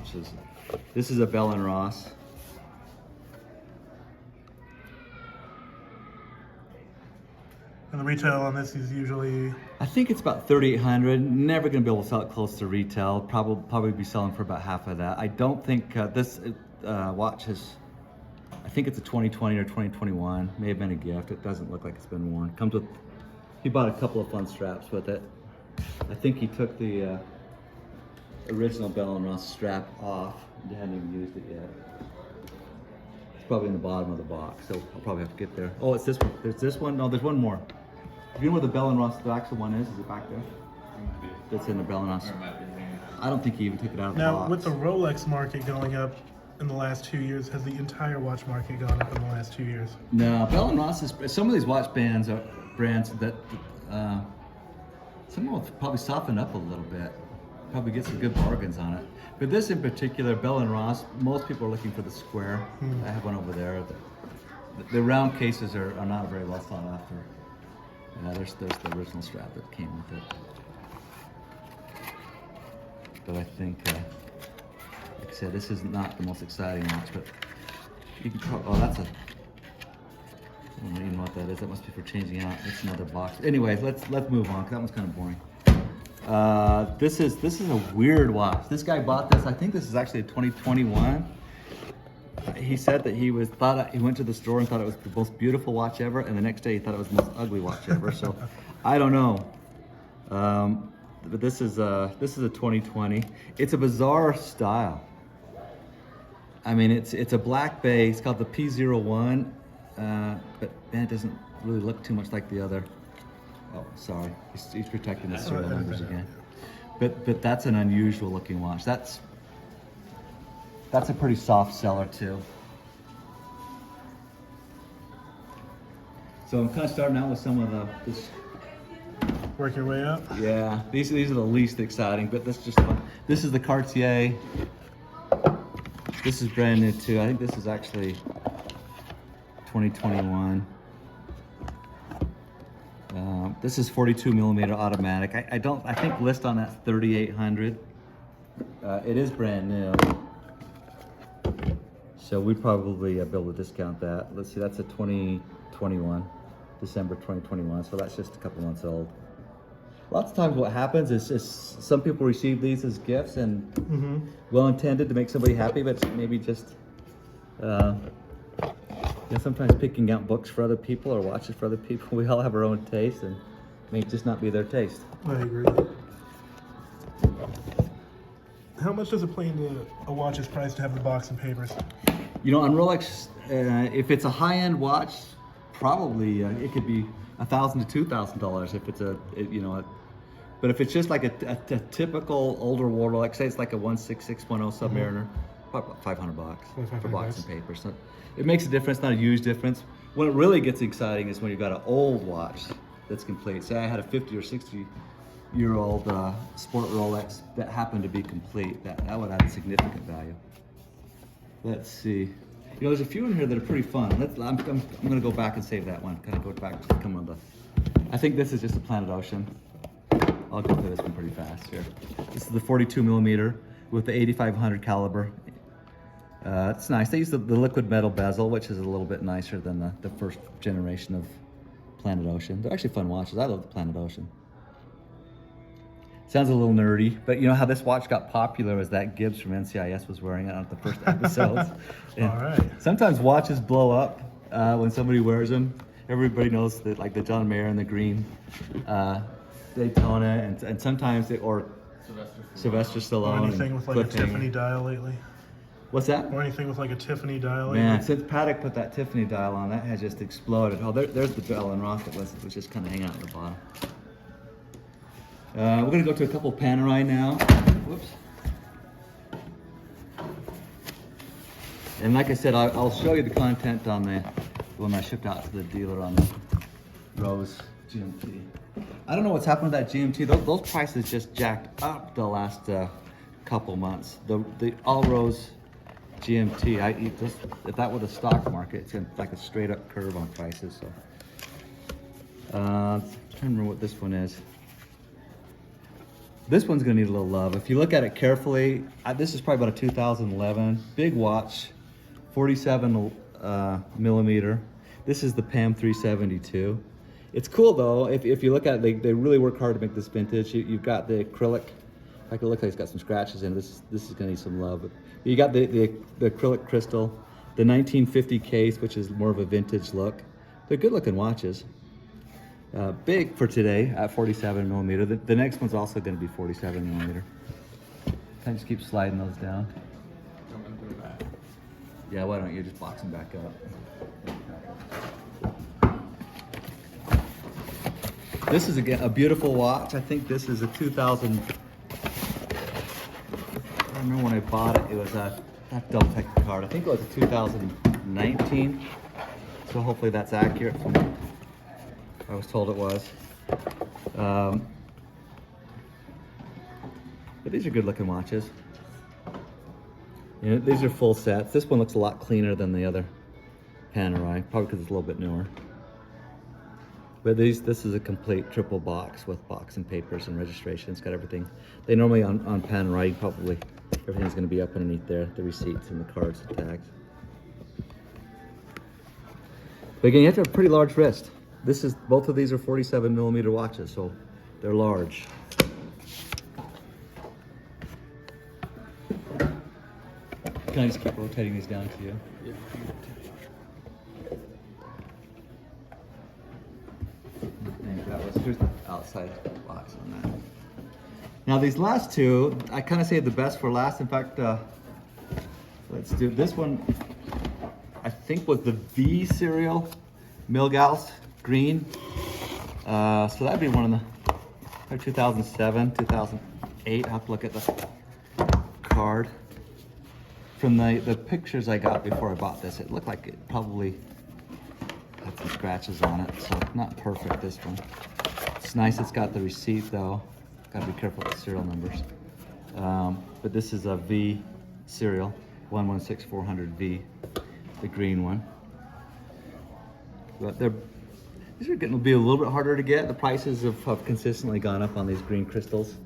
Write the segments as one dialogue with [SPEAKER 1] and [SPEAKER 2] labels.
[SPEAKER 1] watches. This is a Bell & Ross.
[SPEAKER 2] And the retail on this is usually...
[SPEAKER 1] I think it's about $3,800. Never gonna be able to sell it close to retail. Probably be selling for about half of that. I don't think this watch has, I think it's a 2020 or 2021. May have been a gift. It doesn't look like it's been worn. Comes with, he bought a couple of fun straps with it. I think he took the original Bell & Ross strap off. He hadn't even used it yet. It's probably in the bottom of the box, so I'll probably have to get there. Oh, it's this one. There's this one. No, there's one more. You know where the Bell & Ross, the actual one is? Is it back there? That's in the Bell & Ross. I don't think he even took it out of the box.
[SPEAKER 2] Now, with the Rolex market going up in the last 2 years, has the entire watch market gone up in the last 2 years?
[SPEAKER 1] No, Bell & Ross is, some of these watch brands that some will probably soften up a little bit. Probably get some good bargains on it. But this in particular, Bell & Ross, most people are looking for the square. I have one over there. The round cases are not very well sought after. Yeah, there's the original strap that came with it. But I think, like I said, this is not the most exciting watch, but you can probably, oh, that's a, I don't even know what that is. That must be for changing out. It's another box. Anyways, let's move on, because that one's kind of boring. This is a weird watch. This guy bought this. I think this is actually a 2021. He said that he went to the store and thought it was the most beautiful watch ever, and the next day he thought it was the most ugly watch ever. So I don't know. But this is a 2020. It's a bizarre style. I mean, it's a Black Bay. It's called the P01, but man, it doesn't really look too much like the other. Oh, sorry. He's protecting the serial numbers again. But that's an unusual looking watch. That's a pretty soft seller too. So I'm kind of starting out with some of this.
[SPEAKER 2] Work your way up?
[SPEAKER 1] Yeah, these are the least exciting, but this is just fun. This is the Cartier. This is brand new too. I think this is actually 2021. This is 42mm automatic. I think list on that's 3,800. It is brand new. So we'd probably be able to discount that. Let's see, that's a 2021, December 2021. So that's just a couple months old. Lots of times what happens is some people receive these as gifts and well-intended to make somebody happy, but maybe just sometimes picking out books for other people or watches for other people. We all have our own taste, and it may just not be their taste.
[SPEAKER 2] I agree. How much does it play into a watch's price to have the box and papers?
[SPEAKER 1] You know, on Rolex, if it's a high-end watch, probably it could be $1,000 to $2,000 if it's but if it's just like a typical older Rolex, say it's like a 16610 Submariner, probably about $500 for box and paper. So it makes a difference, not a huge difference. When it really gets exciting is when you've got an old watch that's complete. Say I had a 50 or 60-year-old sport Rolex that happened to be complete. That would add significant value. Let's see. You know, there's a few in here that are pretty fun. I'm going to go back and save that one. Kind of go back to come on the. I think this is just a Planet Ocean. I'll go through this one pretty fast here. This is the 42mm with the 8500 caliber. It's nice. They use the liquid metal bezel, which is a little bit nicer than the first generation of Planet Ocean. They're actually fun watches. I love the Planet Ocean. Sounds a little nerdy, but you know how this watch got popular was that Gibbs from NCIS was wearing it on the first episodes.
[SPEAKER 2] All right.
[SPEAKER 1] Sometimes watches blow up when somebody wears them. Everybody knows that, like the John Mayer and the green Daytona, and sometimes or Sylvester Stallone.
[SPEAKER 2] Or anything with like a Tiffany dial lately.
[SPEAKER 1] What's that?
[SPEAKER 2] Or anything with like a Tiffany dial lately.
[SPEAKER 1] Man, since Paddock put that Tiffany dial on, that has just exploded. Oh, there's the Bell & Ross that was just kind of hanging out at the bottom. We're gonna go to a couple Panerai now. Whoops. And like I said, I'll show you the content on the one I shipped out to the dealer on the Rose GMT. I don't know what's happened with that GMT. Those prices just jacked up the last couple months. The all Rose GMT, if that were the stock market, it's like a straight up curve on prices. So, I'm trying to remember what this one is. This one's gonna need a little love. If you look at it carefully, this is probably about a 2011. Big watch, 47 millimeter. This is the PAM 372. It's cool though, if you look at it, they really work hard to make this vintage. You've got the acrylic. In fact, it looks like it's got some scratches in it. This is gonna need some love. But you got the acrylic crystal, the 1950 case, which is more of a vintage look. They're good looking watches. Big for today at 47 millimeter. The next one's also gonna be 47 millimeter. Can I just keep sliding those down? Yeah, why don't you just box them back up? This is again a beautiful watch. I think this is a 2000. I remember when I bought it, it was a, I have to double check the card. I think it was a 2019. So hopefully that's accurate from what I was told it was. But these are good looking watches. You know, these are full sets. This one looks a lot cleaner than the other Panerai, probably because it's a little bit newer. But this is a complete triple box with box and papers and registration. It's got everything. They normally on Panerai, probably everything's going to be up underneath there, the receipts and the cards and tags. But again, you have to have a pretty large wrist. Both of these are 47 millimeter watches, so they're large. Can I just keep rotating these down to you?
[SPEAKER 2] Yeah.
[SPEAKER 1] Here's the outside box on that. Now these last two, I kind of saved the best for last. In fact, let's do this one. I think was the V serial Milgauss green. So that'd be one of the 2007, 2008. I have to look at the card. From the pictures I got before I bought this, it looked like it probably had some scratches on it, so not perfect, this one. It's nice it's got the receipt though. Gotta be careful with the serial numbers. But this is a V serial, 116400V, the green one. But these are getting to be a little bit harder to get. The prices have consistently gone up on these green crystals.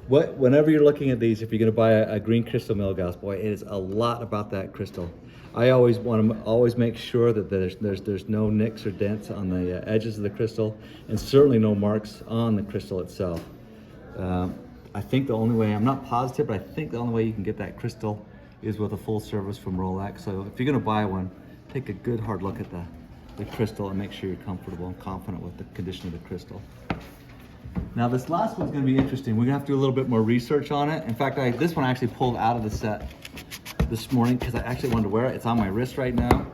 [SPEAKER 1] Whenever you're looking at these, if you're going to buy a green crystal Milgauss, boy, it is a lot about that crystal. I always want to make sure that there's no nicks or dents on the edges of the crystal, and certainly no marks on the crystal itself. I think the only way, I'm not positive, but I think the only way you can get that crystal is with a full service from Rolex. So if you're going to buy one, take a good hard look at the crystal and make sure you're comfortable and confident with the condition of the crystal. Now this last one's going to be interesting. We're going to have to do a little bit more research on it. In fact, this one I actually pulled out of the set this morning because I actually wanted to wear it. It's on my wrist right now.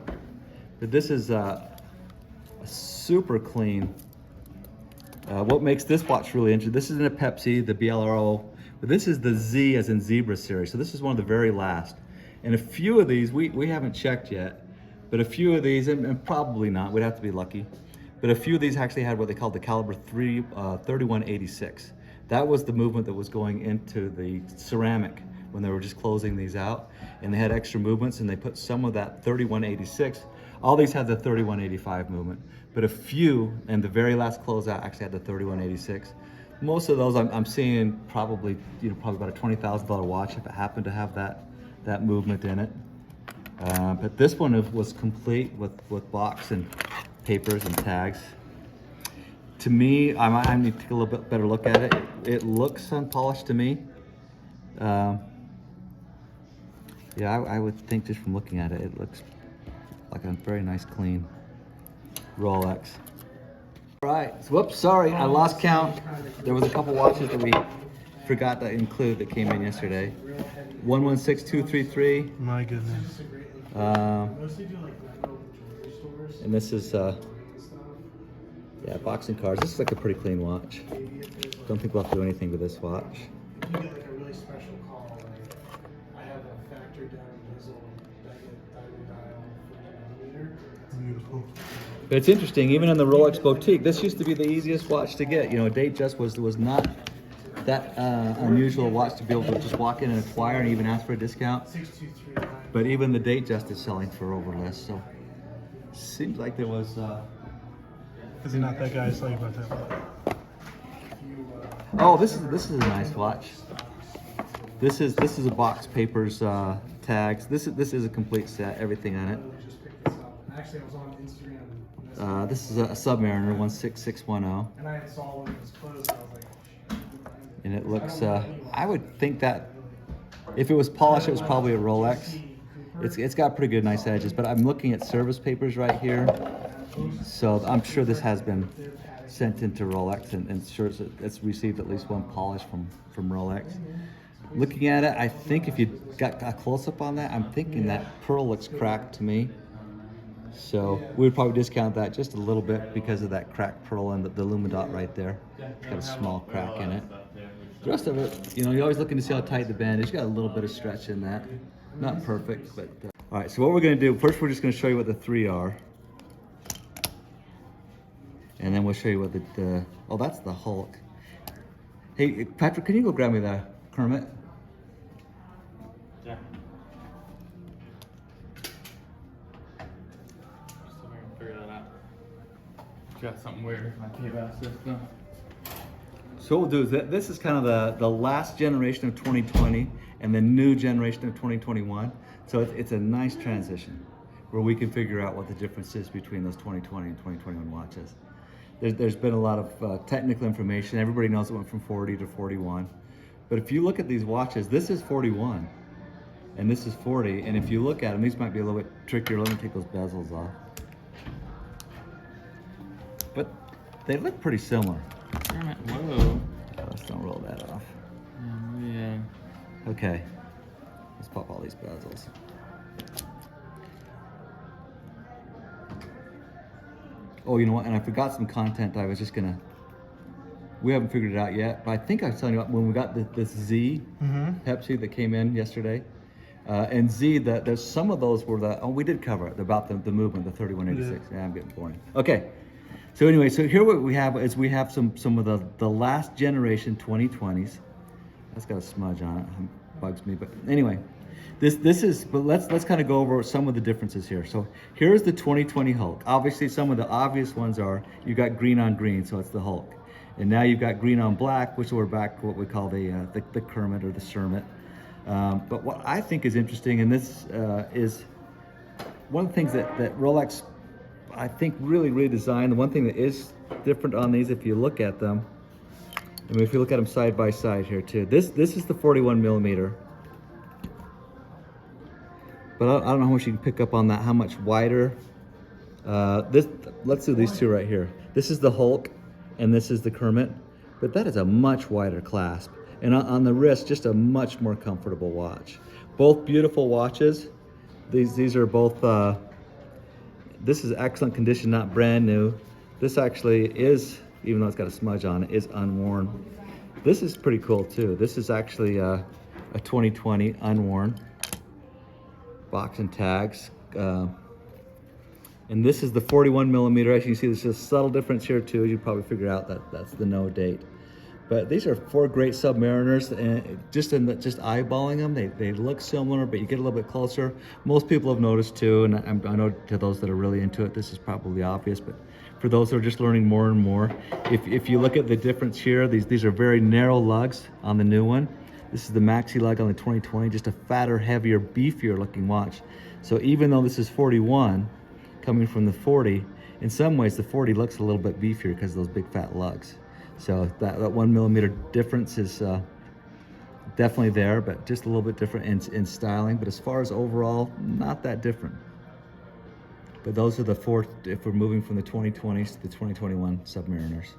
[SPEAKER 1] But this is a super clean. What makes this watch really interesting, this isn't a Pepsi, the BLRO, but this is the Z as in zebra series. So this is one of the very last. And a few of these, we haven't checked yet, but a few of these, and probably not, we'd have to be lucky. But a few of these actually had what they called the caliber 3186. That was the movement that was going into the ceramic when they were just closing these out. And they had extra movements and they put some of that 3186. All these had the 3185 movement. But a few, and the very last closeout actually had the 3186. Most of those I'm seeing probably about a $20,000 watch if it happened to have that movement in it. But this one was complete with box and papers and tags. To me, I need to take a little bit better look at it. It looks unpolished to me. Yeah, I would think just from looking at it, it looks like a very nice, clean Rolex. All right, so, whoops, sorry, I lost count. There was a couple watches that we forgot to include that came in yesterday. 116233.
[SPEAKER 2] My goodness.
[SPEAKER 1] And this is, yeah, boxing cards. This is like a pretty clean watch. Don't think we'll have to do anything with this watch.
[SPEAKER 2] If you get like a really special call, like I have a factory down in Hazel, diamond dial 40mm. Beautiful.
[SPEAKER 1] But it's interesting, even in the Rolex boutique, this used to be the easiest watch to get. You know, a Datejust was not that unusual watch to be able to just walk in and acquire and even ask for a discount.
[SPEAKER 2] 6239.
[SPEAKER 1] But even the Datejust is selling for over less, so seems like there was.
[SPEAKER 2] Is he not that guy? I saw you about that.
[SPEAKER 1] Oh, this is a nice watch. This is a box, papers, tags. This is a complete set, everything on it.
[SPEAKER 2] I just picked this up. Actually, I was on Instagram.
[SPEAKER 1] This is a Submariner 16610,
[SPEAKER 2] And I saw one that was closed. And I was like, oh, shit.
[SPEAKER 1] and it looks. I would think that if it was polished, it was probably a Rolex. It's got pretty good, nice edges. But I'm looking at service papers right here, so I'm sure this has been sent into Rolex, and sure it's received at least one polish from Rolex. Looking at it, I think if you got a close-up on that, I'm thinking that pearl looks cracked to me. So we would probably discount that just a little bit because of that cracked pearl and the Lumidot right there. It's got a small crack in it. The rest of it, you know, you're always looking to see how tight the band is. You got a little bit of stretch in that. Not perfect, but... All right, so what we're gonna do, first we're just gonna show you what the 3 are. And then we'll show you what the oh, that's the Hulk. Hey, Patrick, can you go grab me the Kermit?
[SPEAKER 3] Yeah. Still trying to figure that out. Got something weird with my PBAS system.
[SPEAKER 1] So what we'll do is this is kind of the last generation of 2020 and the new generation of 2021. So it's a nice transition where we can figure out what the difference is between those 2020 and 2021 watches. There's been a lot of technical information. Everybody knows it went from 40 to 41. But if you look at these watches, this is 41 and this is 40. And if you look at them, these might be a little bit trickier. Let me take those bezels off. But they look pretty similar.
[SPEAKER 3] Whoa.
[SPEAKER 1] Let's don't roll that off.
[SPEAKER 3] Yeah.
[SPEAKER 1] Okay, let's pop all these bezels. Oh, you know what? And I forgot some content. I was just gonna. We haven't figured it out yet, but I think I was telling you when we got this Z Pepsi that came in yesterday, and Z. There's some of those were the. Oh, we did cover it about the movement, the 3186. Yeah, I'm getting boring. Okay. So anyway, so here what we have is we have some of the last generation 2020s. That's got a smudge on it, bugs me. But anyway, this is. But let's kind of go over some of the differences here. So here's the 2020 Hulk. Obviously, some of the obvious ones are you got green on green, so it's the Hulk, and now you've got green on black, which we're back to what we call the Kermit or the Cermit. But what I think is interesting, and this is one of the things that Rolex, I think, really redesigned. The one thing that is different on these, if you look at them, I mean, if you look at them side by side here too, this is the 41 millimeter. But I don't know how much you can pick up on that, how much wider. Let's do these two right here. This is the Hulk and this is the Kermit, but that is a much wider clasp. And on the wrist, just a much more comfortable watch. Both beautiful watches. These are both, this is excellent condition, not brand new. This actually is, even though it's got a smudge on it, is unworn. This is pretty cool too. This is actually a 2020 unworn. Box and tags. And this is the 41 millimeter. As you can see, there's a subtle difference here too. You probably figure out that that's the no date. But these are 4 great Submariners, and just eyeballing them, they look similar, but you get a little bit closer. Most people have noticed too, and I know to those that are really into it, this is probably obvious, but for those that are just learning more and more, if you look at the difference here, these are very narrow lugs on the new one. This is the maxi lug on the 2020, just a fatter, heavier, beefier looking watch. So even though this is 41, coming from the 40, in some ways the 40 looks a little bit beefier because of those big fat lugs. So that 1 millimeter difference is definitely there, but just a little bit different in styling. But as far as overall, not that different. But those are the 4, if we're moving from the 2020s to the 2021 Submariners.